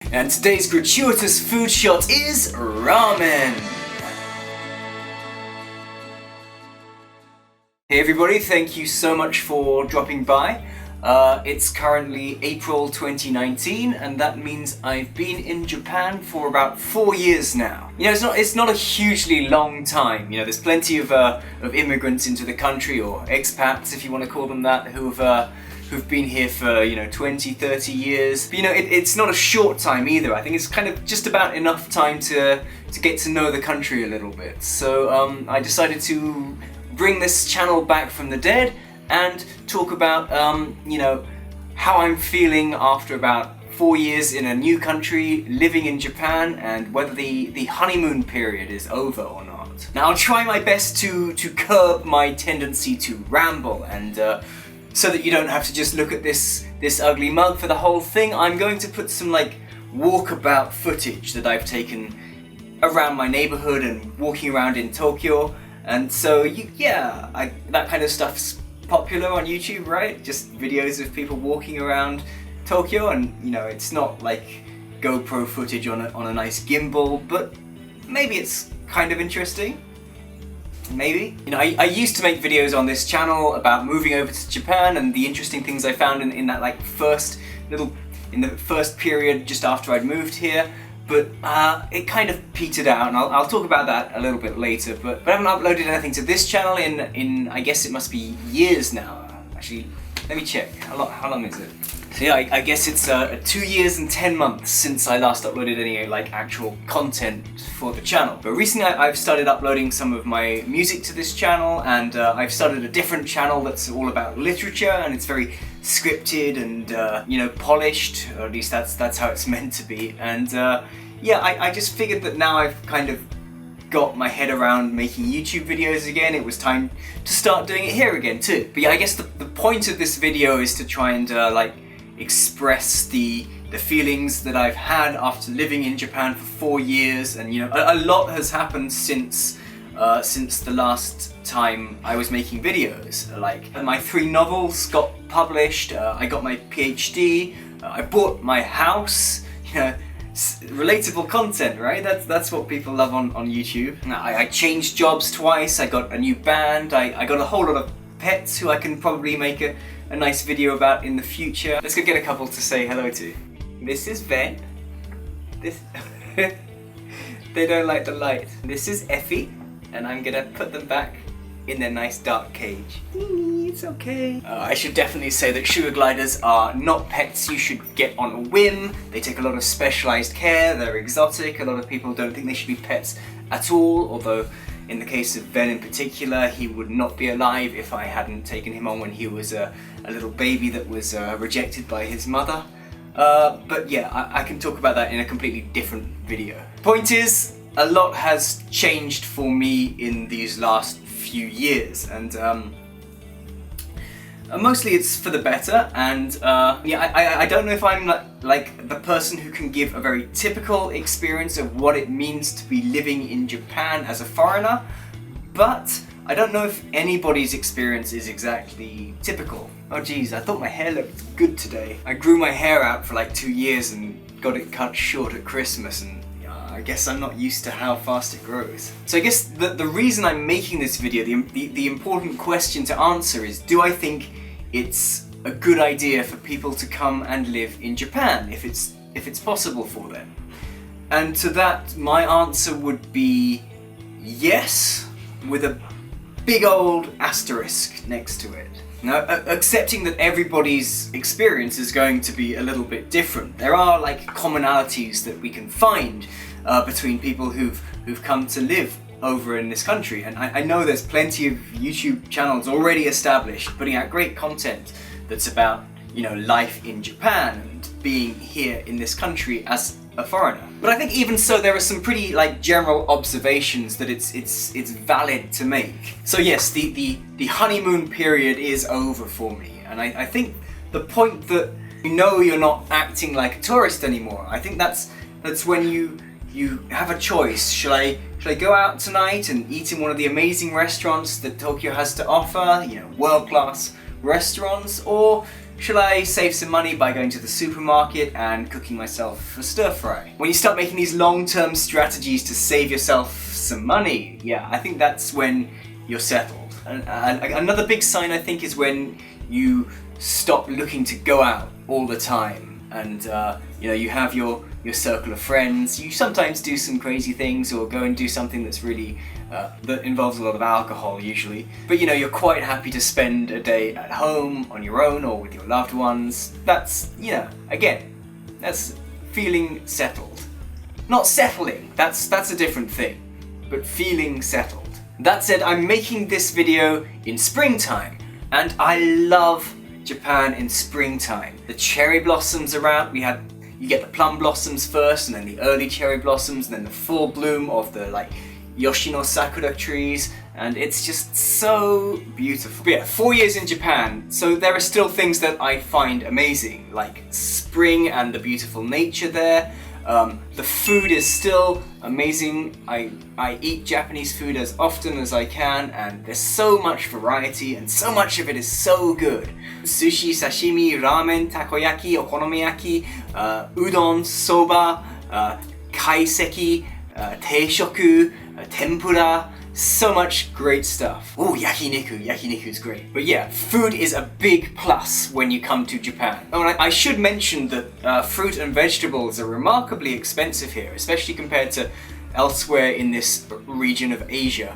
And today's gratuitous food shot is ramen. Hey everybody, thank you so much for dropping by. It's currently April 2019 and that means I've been in Japan for about 4 years now. You know, it's not a hugely long time. You know, there's plenty of immigrants into the country, or expats if you want to call them that, who've been here for, 20, 30 years. But, it's not a short time either. I think it's kind of just about enough time to get to know the country a little bit. So I decided to bring this channel back from the dead and talk about, how I'm feeling after about 4 years in a new country, living in Japan, and whether the honeymoon period is over or not. Now I'll try my best to curb my tendency to ramble, and so that you don't have to just look at this ugly mug for the whole thing, I'm going to put some walkabout footage that I've taken around my neighborhood and walking around in Tokyo. And so that kind of stuff's popular on YouTube, right? Just videos of people walking around Tokyo, and it's not like GoPro footage on a nice gimbal, but maybe it's kind of interesting. Maybe. I used to make videos on this channel about moving over to Japan and the interesting things I found in that first period just after I'd moved here, but it kind of petered out, and I'll talk about that a little bit later, but I haven't uploaded anything to this channel in I guess it must be years now. Actually, let me check. How long is it? So yeah, I guess it's 2 years and 10 months since I last uploaded any actual content for the channel. But recently I've started uploading some of my music to this channel, and I've started a different channel that's all about literature, and it's very scripted and polished, or at least that's how it's meant to be. And I just figured that now I've kind of got my head around making YouTube videos again, it was time to start doing it here again too. But yeah, I guess the point of this video is to try and express the feelings that I've had after living in Japan for 4 years, and a lot has happened since the last time I was making videos. My 3 novels got published, I got my PhD, I bought my house, relatable content, right? That's what people love on YouTube. I changed jobs twice, I got a new band, I got a whole lot of pets who I can probably make a nice video about in the future. Let's go get a couple to say hello to. This is Ben. They don't like the light. This is Effie, and I'm gonna put them back in their nice dark cage. It's okay. I should definitely say that sugar gliders are not pets you should get on a whim. They take a lot of specialized care, they're exotic, a lot of people don't think they should be pets at all, although in the case of Ben in particular, he would not be alive if I hadn't taken him on when he was a little baby that was rejected by his mother. But yeah, I can talk about that in a completely different video. Point is, a lot has changed for me in these last few years, and mostly it's for the better, and I don't know if I'm like the person who can give a very typical experience of what it means to be living in Japan as a foreigner, but I don't know if anybody's experience is exactly typical. Oh geez, I thought my hair looked good today. I grew my hair out for 2 years and got it cut short at Christmas, and I guess I'm not used to how fast it grows. So I guess the reason I'm making this video, the important question to answer is, do I think it's a good idea for people to come and live in Japan if it's possible for them? And to that, my answer would be yes, with a big old asterisk next to it. Now, accepting that everybody's experience is going to be a little bit different, there are commonalities that we can find between people who've come to live over in this country, and I know there's plenty of YouTube channels already established putting out great content that's about life in Japan and being here in this country as a foreigner. But I think even so, there are some pretty general observations that it's valid to make. So yes, the honeymoon period is over for me, and I think the point that you're not acting like a tourist anymore, I think that's when you have a choice. Should I go out tonight and eat in one of the amazing restaurants that Tokyo has to offer, world-class restaurants, or shall I save some money by going to the supermarket and cooking myself a stir fry? When you start making these long-term strategies to save yourself some money, yeah, I think that's when you're settled. And another big sign, I think, is when you stop looking to go out all the time, and you have your circle of friends. You sometimes do some crazy things or go and do something that's really that involves a lot of alcohol usually, but you're quite happy to spend a day at home on your own or with your loved ones. That's, again, that's feeling settled. Not settling, that's a different thing, but feeling settled. That said, I'm making this video in springtime, and I love Japan in springtime. The cherry blossoms are out. You get the plum blossoms first, and then the early cherry blossoms, and then the full bloom of the Yoshino sakura trees, and it's just so beautiful. But yeah, 4 years in Japan, so there are still things that I find amazing, like spring and the beautiful nature there. The food is still amazing. I eat Japanese food as often as I can, and there's so much variety and so much of it is so good. Sushi, sashimi, ramen, takoyaki, okonomiyaki, udon, soba, kaiseki, teishoku, tempura, so much great stuff. Oh, yakiniku's great. But yeah, food is a big plus when you come to Japan. Oh, and I should mention that fruit and vegetables are remarkably expensive here, especially compared to elsewhere in this region of Asia.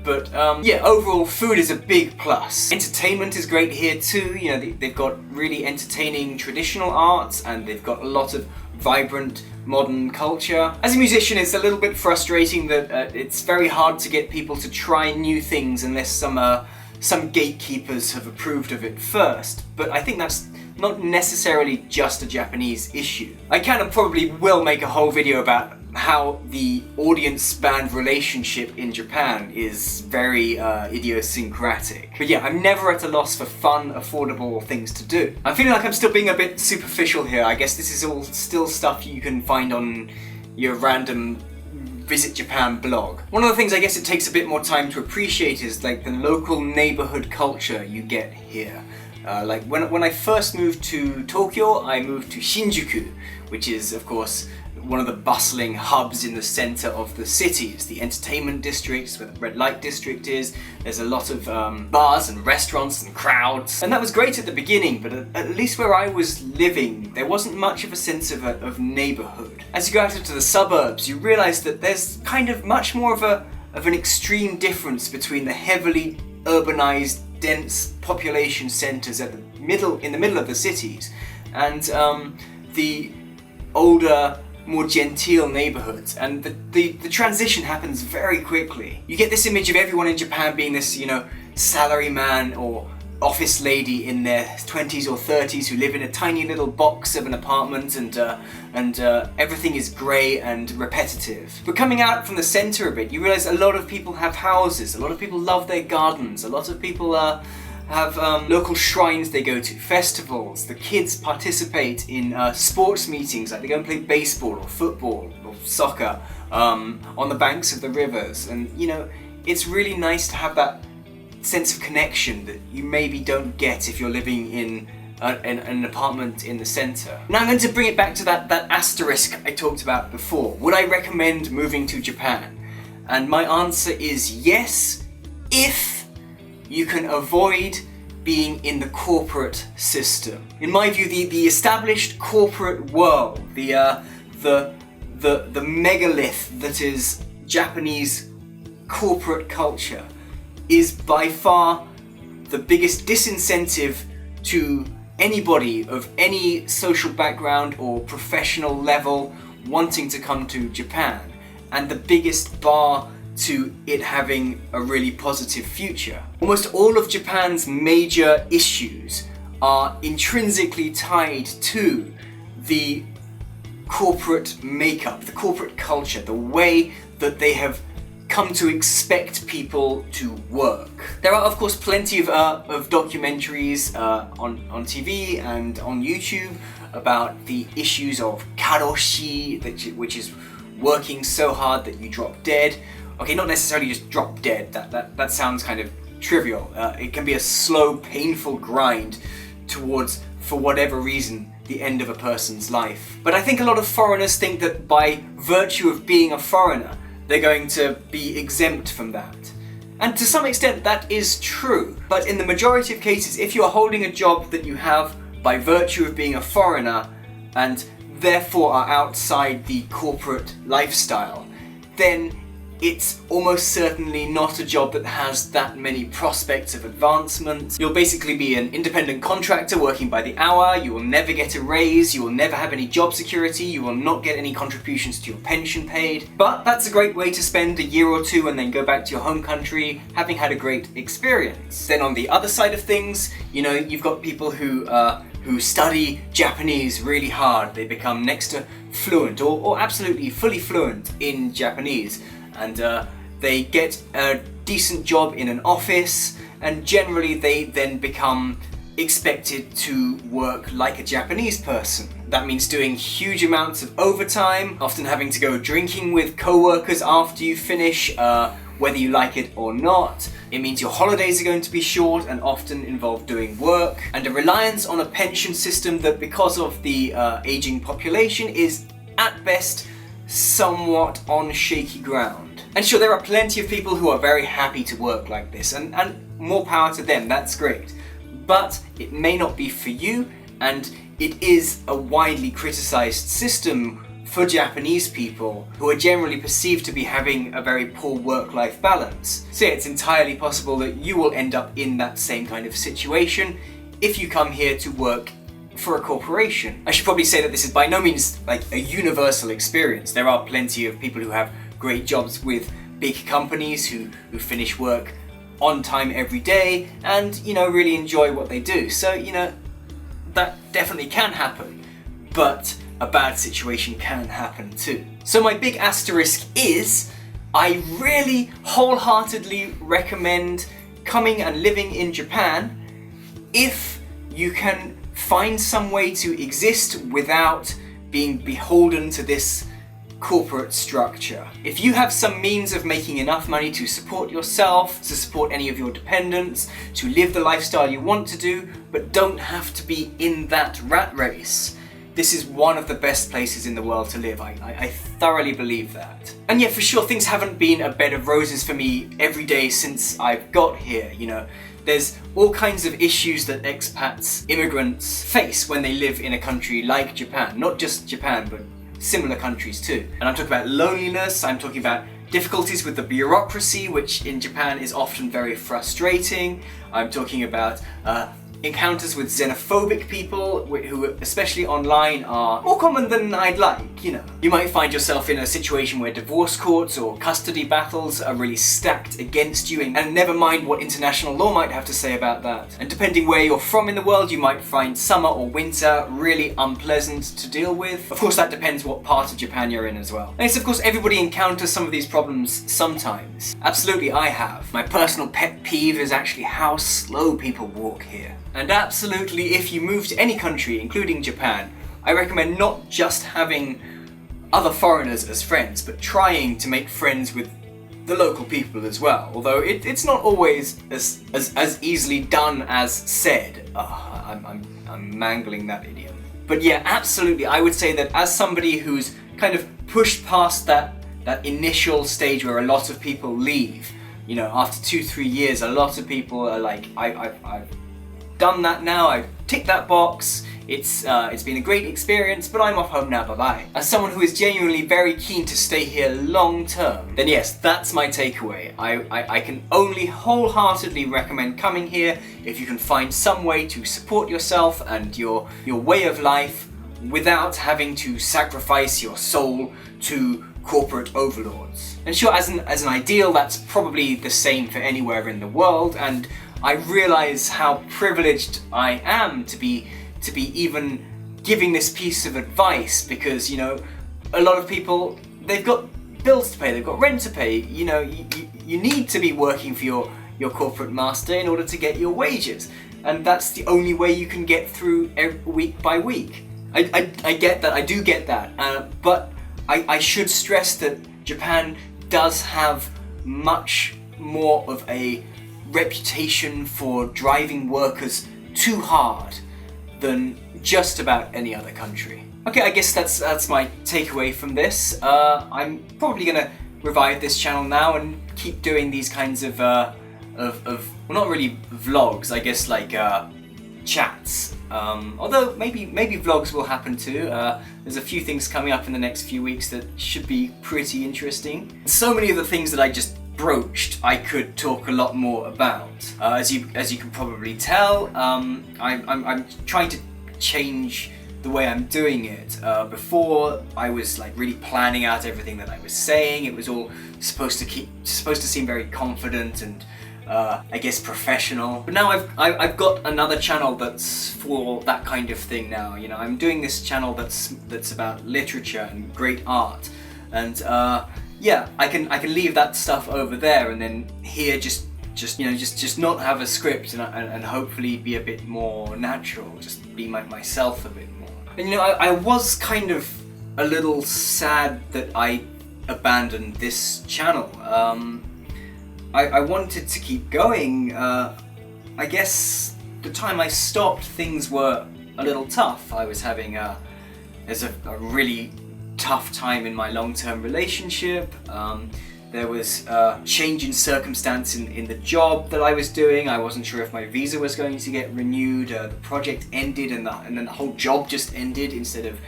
But yeah, overall food is a big plus. Entertainment is great here too. They've got really entertaining traditional arts, and they've got a lot of vibrant modern culture. As a musician, it's a little bit frustrating that it's very hard to get people to try new things unless some gatekeepers have approved of it first. But I think that's not necessarily just a Japanese issue. I can and probably will make a whole video about how the audience-band relationship in Japan is very idiosyncratic. But yeah, I'm never at a loss for fun, affordable things to do. I'm feeling like I'm still being a bit superficial here. I guess this is all still stuff you can find on your random Visit Japan blog. One of the things I guess it takes a bit more time to appreciate is the local neighborhood culture you get here. When I first moved to Tokyo, I moved to Shinjuku, which is of course one of the bustling hubs in the center of the city. It's the entertainment district, where the red light district is. There's a lot of bars and restaurants and crowds. And that was great at the beginning, but at least where I was living, there wasn't much of a sense of neighborhood. As you go out into the suburbs, you realize that there's kind of much more of an extreme difference between the heavily urbanized, dense population centers in the middle of the cities, and the older, more genteel neighborhoods, and the transition happens very quickly. You get this image of everyone in Japan being this, salaryman or office lady in their 20s or 30s who live in a tiny little box of an apartment, and everything is grey and repetitive. But coming out from the center of it, you realize a lot of people have houses, a lot of people love their gardens, a lot of people have local shrines they go to, festivals. The kids participate in sports meetings, like they go and play baseball or football or soccer on the banks of the rivers. And it's really nice to have that sense of connection that you maybe don't get if you're living in an apartment in the center. Now I'm going to bring it back to that asterisk I talked about before. Would I recommend moving to Japan? And my answer is yes, if you can avoid being in the corporate system. In my view, the established corporate world, the megalith that is Japanese corporate culture, is by far the biggest disincentive to anybody of any social background or professional level wanting to come to Japan, and the biggest bar to it having a really positive future. Almost all of Japan's major issues are intrinsically tied to the corporate makeup, the corporate culture, the way that they have come to expect people to work. There are of course plenty of documentaries on TV and on YouTube about the issues of karoshi, which is working so hard that you drop dead. Okay, not necessarily just drop dead, that sounds kind of trivial. It can be a slow, painful grind towards for whatever reason, the end of a person's life. But I think a lot of foreigners think that by virtue of being a foreigner, they're going to be exempt from that. And to some extent that is true, but in the majority of cases, if you're holding a job that you have by virtue of being a foreigner and therefore are outside the corporate lifestyle, then it's almost certainly not a job that has that many prospects of advancement. You'll basically be an independent contractor working by the hour, you will never get a raise, you will never have any job security, you will not get any contributions to your pension paid. But that's a great way to spend a year or two and then go back to your home country having had a great experience. Then on the other side of things, you know, you've got people who study Japanese really hard. They become next to fluent or absolutely fully fluent in Japanese. And they get a decent job in an office, and generally they then become expected to work like a Japanese person. That means doing huge amounts of overtime, often having to go drinking with co-workers after you finish, whether you like it or not. It means your holidays are going to be short and often involve doing work, and a reliance on a pension system that, because of the aging population, is at best somewhat on shaky ground. And sure, there are plenty of people who are very happy to work like this, and more power to them, that's great. But it may not be for you, and it is a widely criticized system for Japanese people who are generally perceived to be having a very poor work-life balance. So yeah, it's entirely possible that you will end up in that same kind of situation if you come here to work for a corporation. I should probably say that this is by no means like a universal experience. There are plenty of people who have great jobs with big companies who finish work on time every day and, you know, really enjoy what they do. So, you know, that definitely can happen, but a bad situation can happen too. So my big asterisk is, I really wholeheartedly recommend coming and living in Japan if you can find some way to exist without being beholden to this corporate structure. If you have some means of making enough money to support yourself, to support any of your dependents, to live the lifestyle you want to do, but don't have to be in that rat race, this is one of the best places in the world to live. I thoroughly believe that. And yeah, for sure, things haven't been a bed of roses for me every day since I've got here, you know. There's all kinds of issues that expats, immigrants face when they live in a country like Japan. Not just Japan, but similar countries too. And I'm talking about loneliness, I'm talking about difficulties with the bureaucracy, which in Japan is often very frustrating. I'm talking about encounters with xenophobic people who, especially online, are more common than I'd like, you know. You might find yourself in a situation where divorce courts or custody battles are really stacked against you, and never mind what international law might have to say about that. And depending where you're from in the world, you might find summer or winter really unpleasant to deal with. Of course, that depends what part of Japan you're in as well. And it's, of course, everybody encounters some of these problems sometimes. Absolutely, I have. My personal pet peeve is actually how slow people walk here. And absolutely, if you move to any country, including Japan, I recommend not just having other foreigners as friends, but trying to make friends with the local people as well. Although it's not always as easily done as said. I'm mangling that idiom. But yeah, absolutely, I would say that as somebody who's kind of pushed past that initial stage where a lot of people leave, you know, after 2-3 years, a lot of people are like, I've done that now, I've ticked that box, it's been a great experience, but I'm off home now, bye-bye. As someone who is genuinely very keen to stay here long term, then yes, that's my takeaway. I can only wholeheartedly recommend coming here if you can find some way to support yourself and your way of life without having to sacrifice your soul to corporate overlords. And sure, as an ideal, that's probably the same for anywhere in the world, and I realize how privileged I am to be even giving this piece of advice, because, you know, a lot of people, they've got bills to pay, they've got rent to pay, you know, you need to be working for your corporate master in order to get your wages, and that's the only way you can get through week by week. I get that, I do get that, but I should stress that Japan does have much more of a reputation for driving workers too hard than just about any other country. Okay, I guess that's my takeaway from this. I'm probably gonna revive this channel now and keep doing these kinds of well, not really vlogs, I guess, like chats. Although maybe vlogs will happen too. There's a few things coming up in the next few weeks that should be pretty interesting. So many of the things that I just broached, I could talk a lot more about. As you can probably tell, I'm trying to change the way I'm doing it. Before, I was like really planning out everything that I was saying. It was all supposed to seem very confident and I guess professional. But now I've got another channel that's for that kind of thing now. You know, I'm doing this channel that's about literature and great art, and yeah, I can leave that stuff over there, and then here just not have a script and hopefully be a bit more natural, just be myself a bit more. And you know, I was kind of a little sad that I abandoned this channel. I wanted to keep going. I guess the time I stopped, things were a little tough. I was having a really tough time in my long-term relationship. There was a change in circumstance in the job that I was doing. I wasn't sure if my visa was going to get renewed. The project ended and then the whole job just ended instead of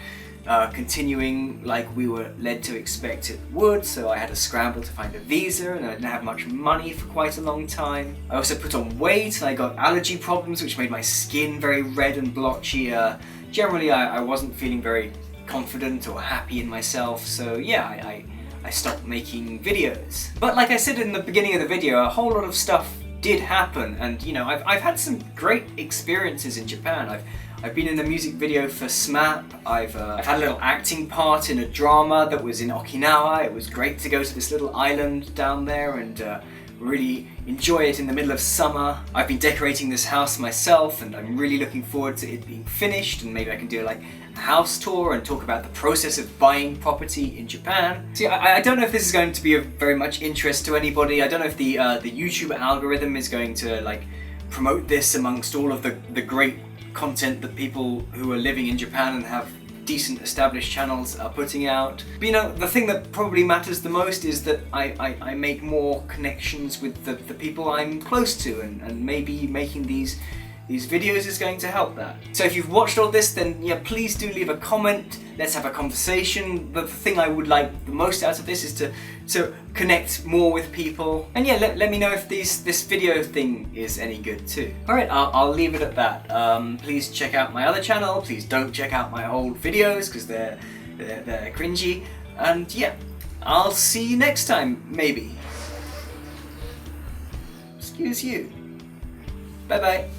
continuing like we were led to expect it would. So I had to scramble to find a visa, and I didn't have much money for quite a long time. I also put on weight and I got allergy problems, which made my skin very red and blotchy. Generally, I wasn't feeling very confident or happy in myself, so yeah, I stopped making videos. But like I said in the beginning of the video, a whole lot of stuff did happen, and you know, I've had some great experiences in Japan. I've been in a music video for SMAP, I've had a little acting part in a drama that was in Okinawa. It was great to go to this little island down there and really enjoy it in the middle of summer. I've been decorating this house myself, and I'm really looking forward to it being finished, and maybe I can do like a house tour and talk about the process of buying property in Japan. See, I don't know if this is going to be of very much interest to anybody. I don't know if the YouTube algorithm is going to like promote this amongst all of the great content that people who are living in Japan and have decent established channels are putting out. But you know, the thing that probably matters the most is that I make more connections with the people I'm close to, and maybe making these videos is going to help that. So if you've watched all this, then yeah, please do leave a comment. Let's have a conversation. But the thing I would like the most out of this is to connect more with people. And yeah, let me know if this video thing is any good too. Alright, I'll leave it at that. Please check out my other channel. Please don't check out my old videos because they're cringy. And yeah, I'll see you next time, maybe. Excuse you. Bye bye.